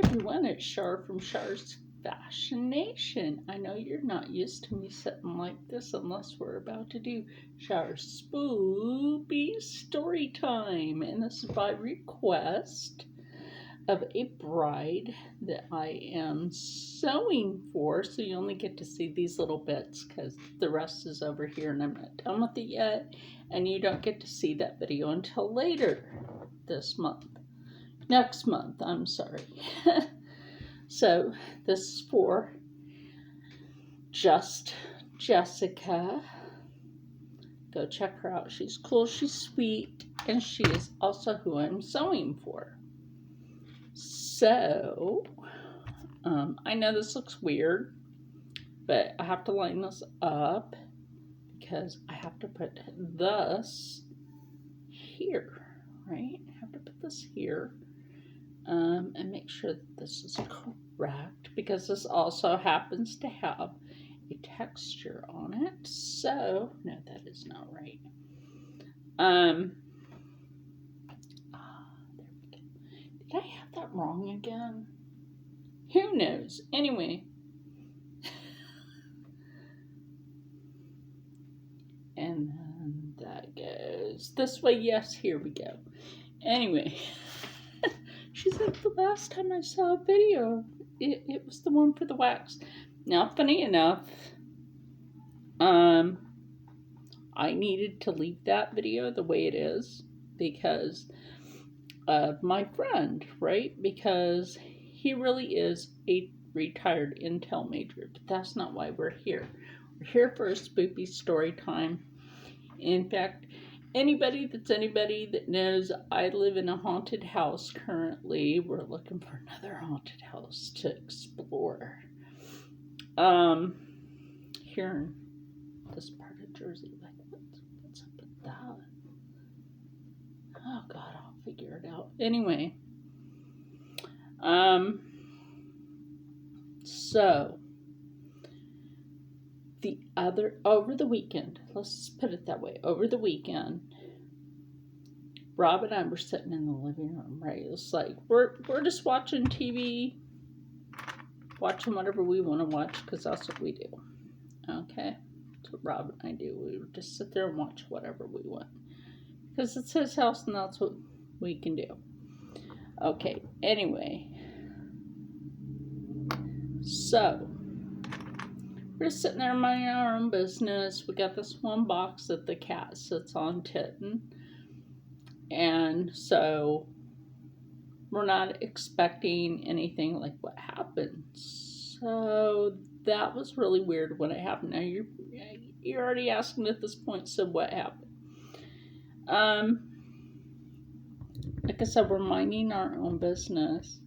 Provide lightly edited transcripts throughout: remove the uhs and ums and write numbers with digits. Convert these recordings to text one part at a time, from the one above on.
Everyone, it's Char from Char's Fashion Nation. I know you're not used to me sitting like this unless we're about to do Char's Spoopy story time. And this is by request of a bride that I am sewing for. So you only get to see these little bits because the rest is over here and I'm not done with it yet. And you don't get to see that video until later this month. Next month, I'm sorry. So this is for Just Jessica. Go check her out. She's cool, she's sweet, and she is also who I'm sewing for. So, I know this looks weird, but I have to line this up because I have to put this here, right? I have to put this here. And make sure that this is correct because this also happens to have a texture on it. So, no, that is not right. There we go. Did I have that wrong again? Who knows? Anyway. And then that goes this way. Yes, here we go. Anyway. She's like, the last time I saw a video, it was the one for the wax. Now, funny enough, I needed to leave that video the way it is because of my friend, right? Because he really is a retired Intel major, but that's not why we're here. We're here for a spoopy story time. In fact, anybody that knows I live in a haunted house currently. We're looking for another haunted house to explore. Here in this part of Jersey, like what's up with that? Oh God, I'll figure it out. Anyway, so over the weekend, let's put it that way, over the weekend, Rob and I were sitting in the living room, right? It's like we're just watching TV, watching whatever we want to watch because that's what we do. Okay, that's what Rob and I do. We would just sit there and watch whatever we want because it's his house and that's what we can do. Okay. Anyway, so we're just sitting there minding our own business. We got this one box that the cat sits on titting. And so we're not expecting anything like what happened. So that was really weird when it happened. Now you're already asking at this point, so what happened? Like I said, we're minding our own business,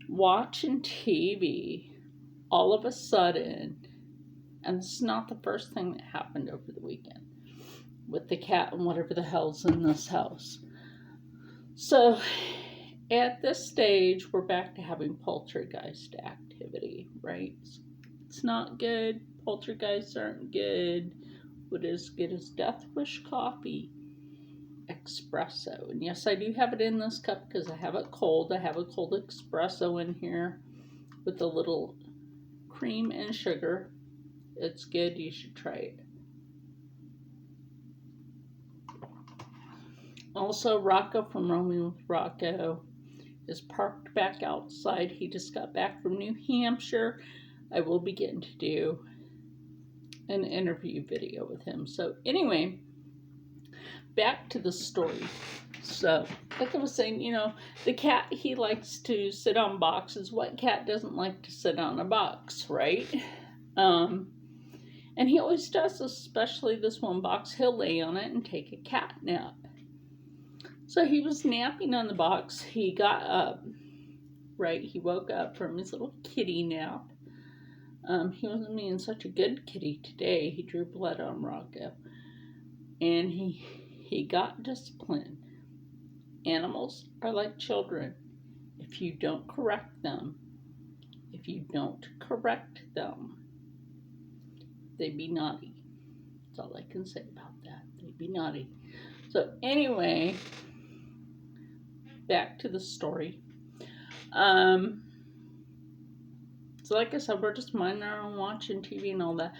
watching TV. All of a sudden, and this is not the first thing that happened over the weekend with the cat and whatever the hell's in this house. So at this stage, we're back to having poltergeist activity, right? It's not good. Poltergeists aren't good. What is good is Death Wish coffee espresso. And yes, I do have it in this cup because I have it cold. I have a cold espresso in here with a little cream and sugar. It's good. You should try it. Also, Rocco from Roaming with Rocco is parked back outside. He just got back from New Hampshire. I will be getting to do an interview video with him. So anyway, back to the story. So, like I was saying, the cat, he likes to sit on boxes. What cat doesn't like to sit on a box, right? And he always does, especially this one box. He'll lay on it and take a cat nap. So he was napping on the box. He got up, right? He woke up from his little kitty nap. He wasn't being such a good kitty today. He drew blood on Rocco. And he got disciplined. Animals are like children. If you don't correct them, they be naughty. That's all I can say about that. They be naughty. So anyway, back to the story. Um, so like I said, we're just minding our own, watching TV and all that.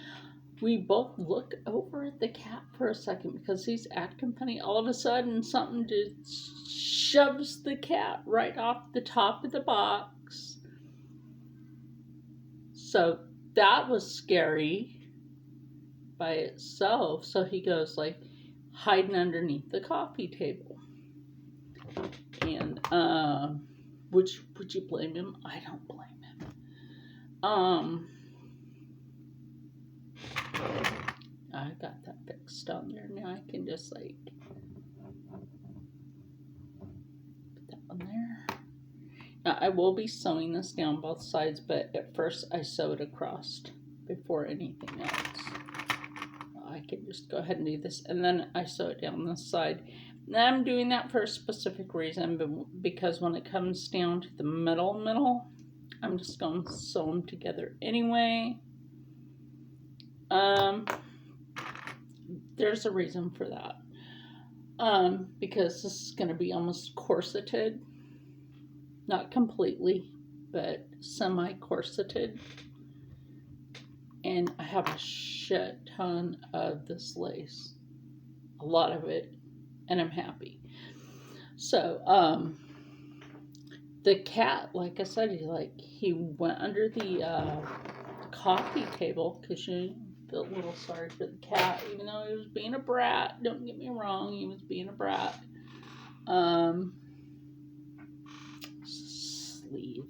We both look over at the cat for a second because he's acting funny. All of a sudden, something just shoves the cat right off the top of the box. So that was scary by itself. So he goes like hiding underneath the coffee table. And would you blame him? I don't blame him. I got that fixed on there. Now I can just like put that on there. Now I will be sewing this down both sides, but at first I sew it across before anything else. I can just go ahead and do this, and then I sew it down this side. Now I'm doing that for a specific reason, because when it comes down to the middle, I'm just going to sew them together anyway. There's a reason for that. Because this is going to be almost corseted. Not completely, but semi-corseted. And I have a shit ton of this lace. A lot of it. And I'm happy. So, the cat, like I said, he went under the coffee table, because you feel a little sorry for the cat, even though he was being a brat. Don't get me wrong, he was being a brat. Sleeve.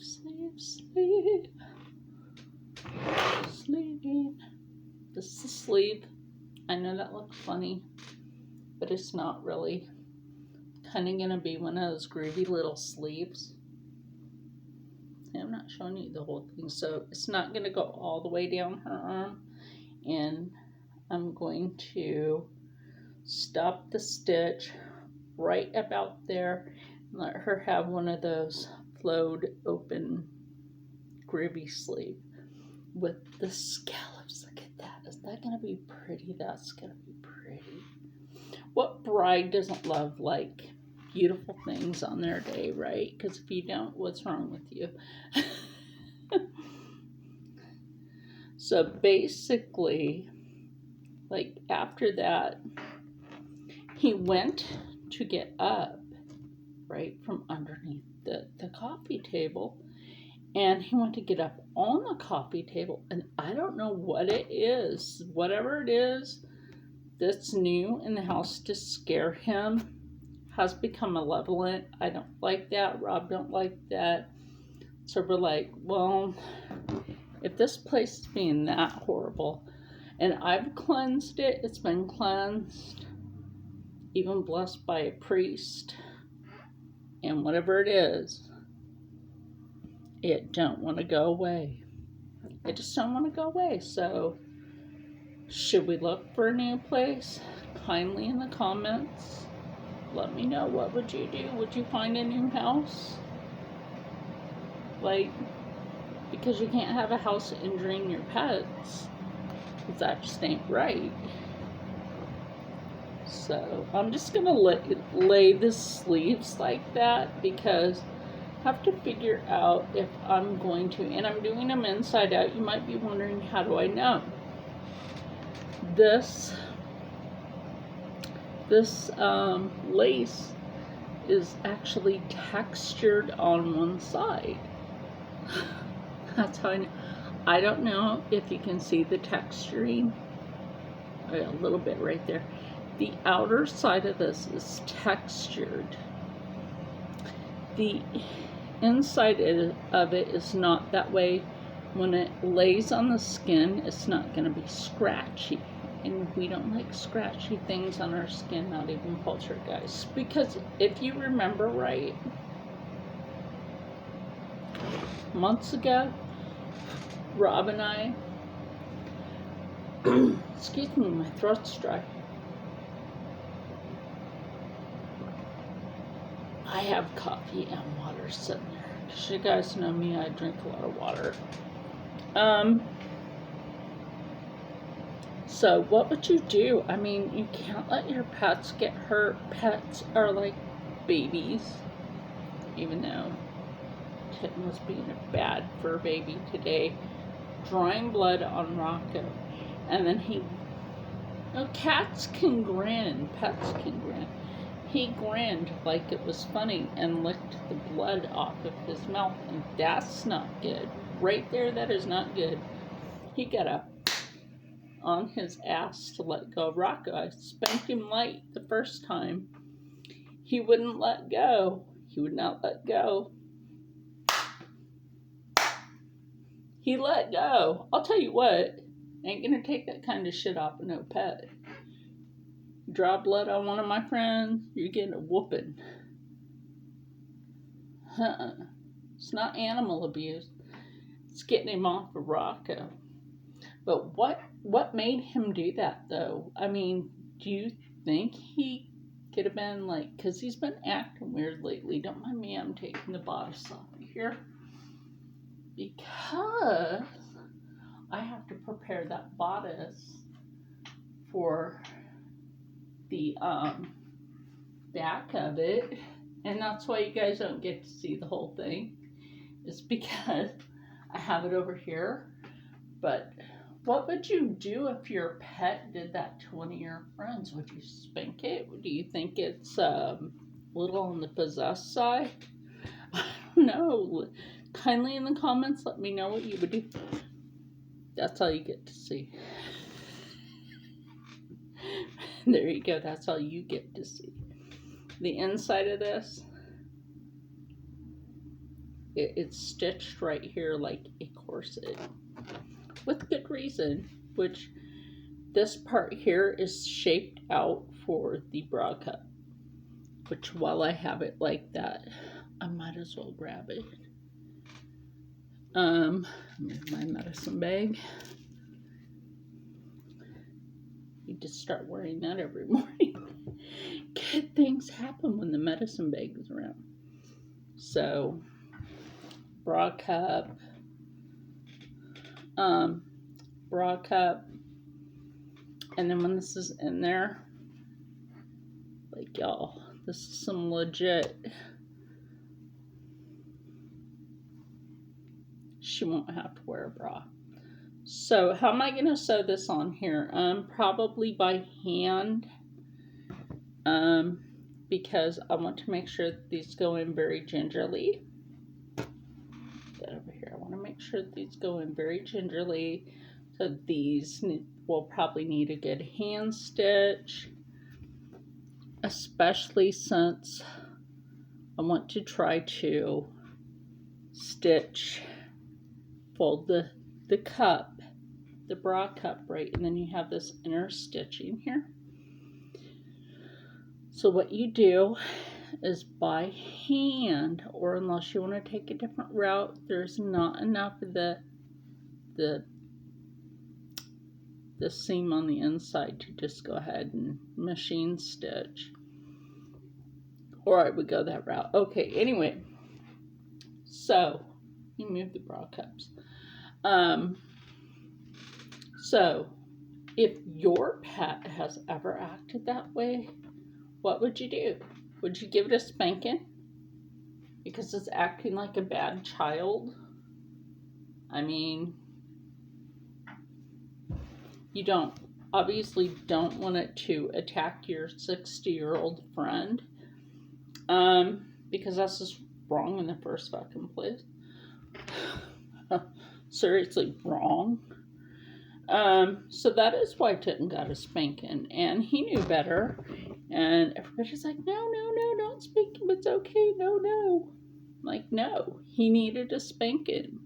This is the sleeve. I know that looks funny, but it's not really. Kind of gonna be one of those groovy little sleeves. I'm not showing you the whole thing, so it's not gonna go all the way down her arm. And I'm going to stop the stitch right about there and let her have one of those flowed open groovy sleeve with the scallops. Look at that. Is that gonna be pretty? That's gonna be pretty. What bride doesn't love like beautiful things on their day, right? Because if you don't, what's wrong with you? So basically, like after that, he went to get up, right, from underneath the coffee table, and he went to get up on the coffee table, and I don't know what it is, whatever it is that's new in the house to scare him has become malevolent. I don't like that. Rob don't like that. So we're like, well, if this place is being that horrible, and I've cleansed it, it's been cleansed, even blessed by a priest, and whatever it is, it don't want to go away. It just don't want to go away. So should we look for a new place? Kindly in the comments, let me know. What would you do? Would you find a new house? Like, because you can't have a house injuring your pets, because that just ain't right. So I'm just gonna lay the sleeves like that, because I have to figure out if I'm going to, and I'm doing them inside out. You might be wondering, how do I know? This lace is actually textured on one side. That's how I know. I don't know if you can see the texturing. Oh, yeah, a little bit right there. The outer side of this is textured. The inside of it is not that way. When it lays on the skin, it's not going to be scratchy. And we don't like scratchy things on our skin, not even poltergeist. Because if you remember right, months ago, Rob and I, excuse me, my throat's dry. I have coffee and water sitting there. Because you guys know me, I drink a lot of water. So what would you do? I mean, you can't let your pets get hurt. Pets are like babies, even though kitten was being a bad fur baby today, drawing blood on Rocco. And then cats can grin, pets can grin. He grinned like it was funny and licked the blood off of his mouth, and that's not good. Right there, that is not good. He got up on his ass to let go of Rocco. I spanked him light the first time. He wouldn't let go. He would not let go. He let go. I'll tell you what, ain't gonna take that kind of shit off of no pet. Draw blood on one of my friends, you're getting a whooping. It's not animal abuse. It's getting him off of Rocco. But what made him do that, though? I mean, do you think he could have been like, because he's been acting weird lately. Don't mind me, I'm taking the bodice off of here. Because I have to prepare that bodice for the back of it. And that's why you guys don't get to see the whole thing. It's because I have it over here. But what would you do if your pet did that to one of your friends? Would you spank it? Do you think it's a little on the possessed side? I don't know. Kindly in the comments, let me know what you would do. That's all you get to see. There you go. That's all you get to see. The inside of this, it's stitched right here like a corset. With good reason, which this part here is shaped out for the bra cup, which while I have it like that, I might as well grab it. My medicine bag. Need to start wearing that every morning. Good things happen when the medicine bag is around. So, bra cup, and then when this is in there, like y'all, this is some legit. She won't have to wear a bra. So how am I going to sew this on here? Probably by hand, because I want to make sure that these go in very gingerly. That over here, I want to make sure that these go in very gingerly. So these will probably need a good hand stitch, especially since I want to try to fold the cup, the bra cup, right, and then you have this inner stitching here. So what you do is by hand, or unless you want to take a different route, there's not enough of the seam on the inside to just go ahead and machine stitch, or I would go that route. Okay, anyway, so you move the bra cups. So if your pet has ever acted that way, what would you do? Would you give it a spanking because it's acting like a bad child? I mean, you obviously don't want it to attack your 60-year-old friend, because that's just wrong in the first fucking place. Seriously wrong. So that is why Titten got a spanking, and he knew better, and everybody's like, no, don't spank him, it's okay, no. Like, no, he needed a spanking.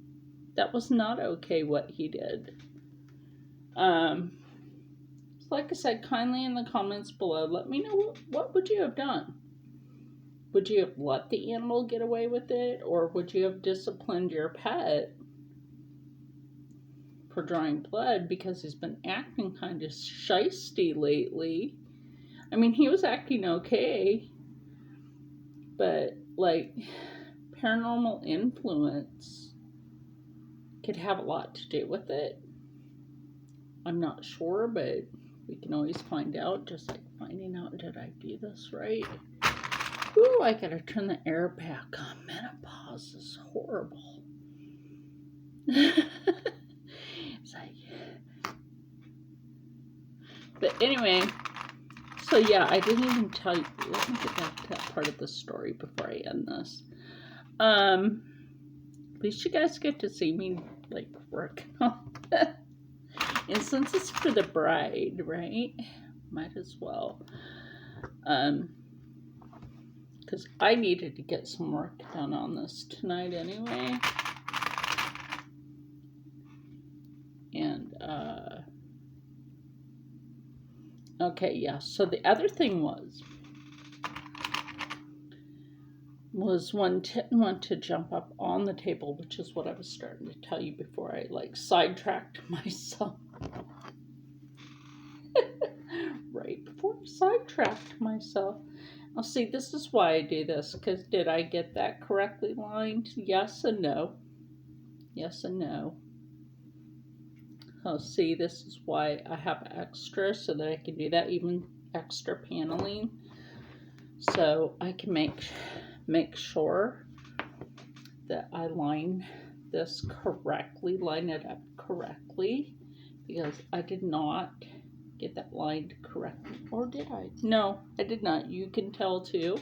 That was not okay what he did. Like I said, kindly in the comments below, let me know what would you have done? Would you have let the animal get away with it, or would you have disciplined your pet for drawing blood because he's been acting kind of shisty lately? I mean, he was acting okay, but like paranormal influence could have a lot to do with it. I'm not sure, but we can always find out, just like finding out, did I do this right? Ooh, I gotta turn the air back on. Menopause is horrible. It's like, but anyway, so yeah, I didn't even tell you. Let me get back to that part of the story before I end this. At least you guys get to see me like working on it. And since it's for the bride, right? Might as well. Because I needed to get some work done on this tonight anyway. And, okay, yeah. So the other thing was one didn't want to jump up on the table, which is what I was starting to tell you before I like sidetracked myself. Right before I sidetracked myself. Now see, this is why I do this, because did I get that correctly lined? Yes and no. Yes and no. Oh, see, this is why I have extra, so that I can do that, even extra paneling. So I can make sure that I line this correctly, line it up correctly, because I did not get that lined correctly. Or did I? No, I did not. You can tell too.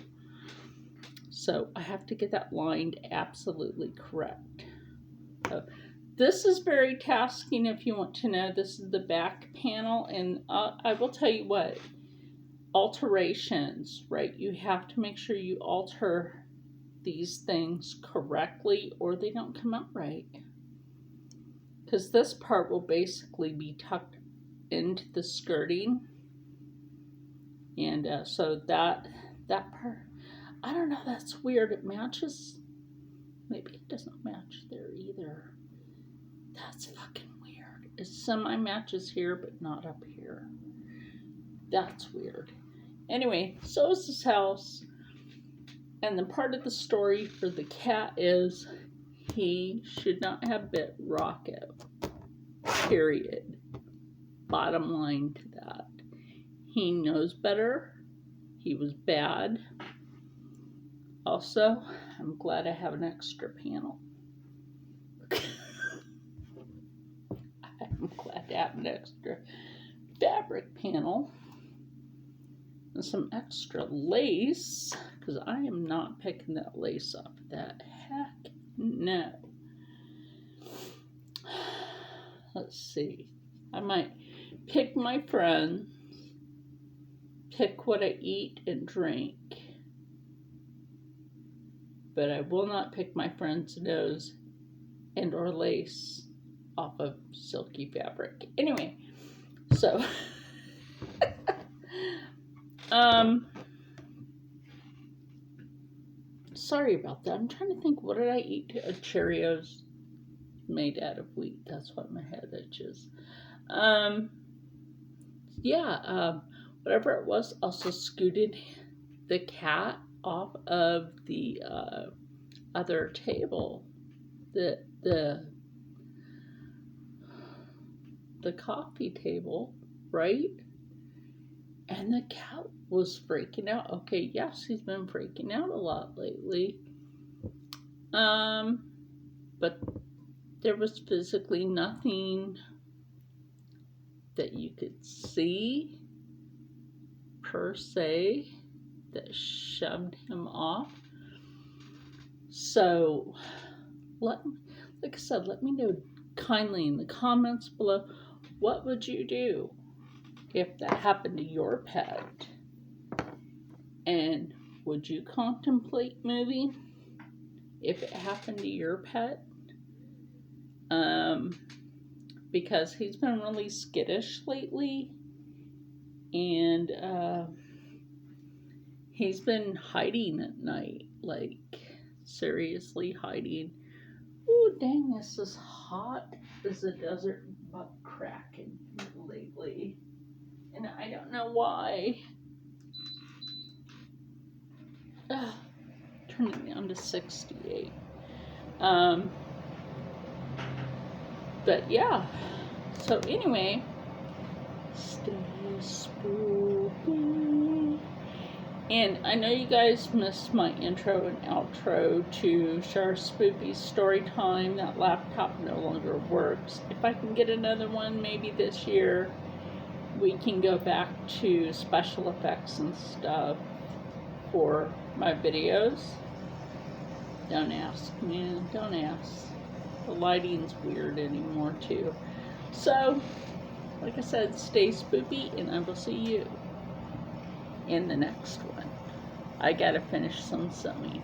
So I have to get that lined absolutely correct. So this is very tasking if you want to know. This is the back panel, and I will tell you what, alterations, right? You have to make sure you alter these things correctly or they don't come out right. Because this part will basically be tucked into the skirting. And so that part, I don't know, that's weird. It matches. Maybe it doesn't match there either. That's fucking weird. It semi-matches here, but not up here. That's weird. Anyway, so is this house. And the part of the story for the cat is he should not have bit Rocket. Period. Bottom line to that. He knows better. He was bad. Also, I'm glad I have an extra panel. I'm glad to have an extra fabric panel and some extra lace, because I am not picking that lace up. That heck no. Let's see. I might pick my friends, pick what I eat and drink, but I will not pick my friend's nose and or lace off of silky fabric. Anyway, so sorry about that. I'm trying to think, what did I eat? Cheerios made out of wheat. That's what my head itches. Whatever it was, also scooted the cat off of the other table, the coffee table, right? And the cat was freaking out. Okay, yes, he's been freaking out a lot lately. But there was physically nothing that you could see per se that shoved him off. So, like I said, let me know kindly in the comments below, what would you do if that happened to your pet? And would you contemplate moving if it happened to your pet? Because he's been really skittish lately, and he's been hiding at night, like seriously hiding. Ooh, dang, this is hot as a desert butt cracking lately, and I don't know why. Turning down to 68. But yeah, so anyway, stay spoopy. And I know you guys missed my intro and outro to Char Spoopy's story time. That laptop no longer works. If I can get another one, maybe this year, we can go back to special effects and stuff for my videos. Don't ask, man, don't ask. The lighting's weird anymore too. So, like I said, stay spoopy, and I will see you in the next one. I gotta finish some sewing.